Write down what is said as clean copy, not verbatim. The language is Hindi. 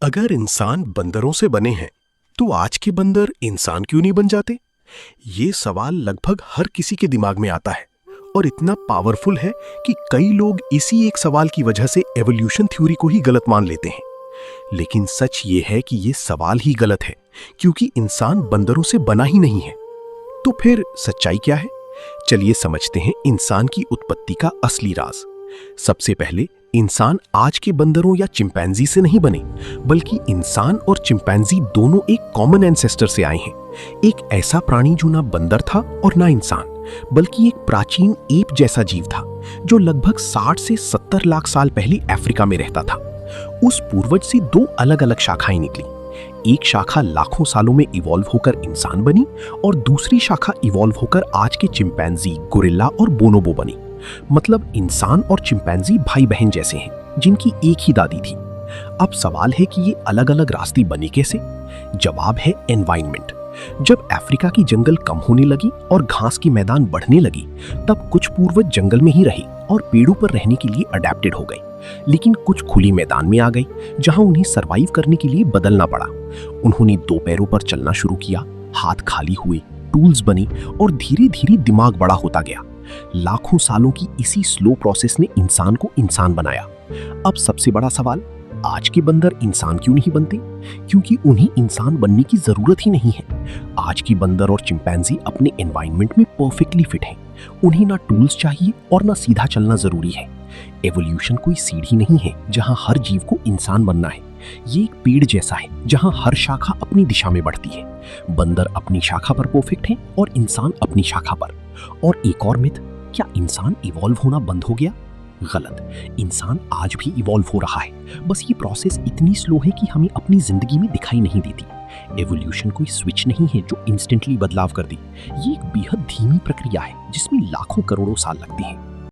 अगर इंसान बंदरों से बने हैं, तो आज के बंदर इंसान क्यों नहीं बन जाते? ये सवाल लगभग हर किसी के दिमाग में आता है और इतना पावरफुल है कि कई लोग इसी एक सवाल की वजह से एवोल्यूशन थ्योरी को ही गलत मान लेते हैं। लेकिन सच ये है कि ये सवाल ही गलत है, क्योंकि इंसान बंदरों से बना ही नहीं है। तो फिर सच्चाई क्या है? चलिए समझते हैं इंसान की उत्पत्ति का असली राज। सबसे पहले, इंसान आज के बंदरों या चिंपैंजी से नहीं बने, बल्कि इंसान और चिंपैंजी दोनों एक कॉमन एंसेस्टर से आए हैं। एक ऐसा प्राणी जो ना बंदर था और ना इंसान, बल्कि एक प्राचीन एप जैसा जीव था, जो लगभग 60 से 70 लाख साल पहले अफ्रीका में रहता था। उस पूर्वज से दो अलग अलग शाखाएं निकली। एक शाखा लाखों सालों में इवॉल्व होकर इंसान बनी और दूसरी शाखा इवॉल्व होकर आज के चिंपैंजी, गोरिल्ला और बोनोबो बनी। मतलब इंसान और चिंपैंजी भाई बहन जैसे हैं, जिनकी एक ही दादी थी। अब सवाल है कि ये अलग अलग रास्ते बने कैसे? जवाब है एनवायरनमेंट। जब अफ्रीका की जंगल कम होने लगी और घास की मैदान बढ़ने लगी, तब कुछ पूर्वज जंगल में ही रहे और पेड़ों पर रहने के लिए अडेप्टेड हो गए। लेकिन कुछ खुली मैदान में आ गई, जहां उन्हें सरवाइव करने के लिए बदलना पड़ा। उन्होंने दो पैरों पर चलना शुरू किया, हाथ खाली हुए, टूल्स बने और धीरे धीरे दिमाग बड़ा होता गया। लाखों सालों की इसी स्लो प्रोसेस ने इंसान को इंसान बनाया। अब सबसे बड़ा सवाल, आज के बंदर इंसान क्यों नहीं बनते? क्योंकि उन्हें इंसान बनने की जरूरत ही नहीं है। आज के बंदर और चिंपैंजी अपने एनवायरनमेंट में परफेक्टली फिट हैं। उन्हें ना टूल्स चाहिए और ना सीधा चलना जरूरी है। एवोल्यूशन कोई सीढ़ी नहीं है जहां हर जीव को इंसान बनना है। ये एक पेड़ जैसा है जहां हर शाखा अपनी दिशा में बढ़ती है। बंदर अपनी शाखा पर परफेक्ट है और इंसान अपनी शाखा पर। और एक और मिथ, क्या इंसान इवॉल्व होना बंद हो गया? गलत। इंसान आज भी इवॉल्व हो रहा है, बस ये प्रोसेस इतनी स्लो है कि हमें अपनी जिंदगी में दिखाई नहीं देती। एवोल्यूशन कोई स्विच नहीं है जो इंस्टेंटली बदलाव कर दी। ये एक बेहद धीमी प्रक्रिया है जिसमें लाखों करोड़ों साल लगते हैं।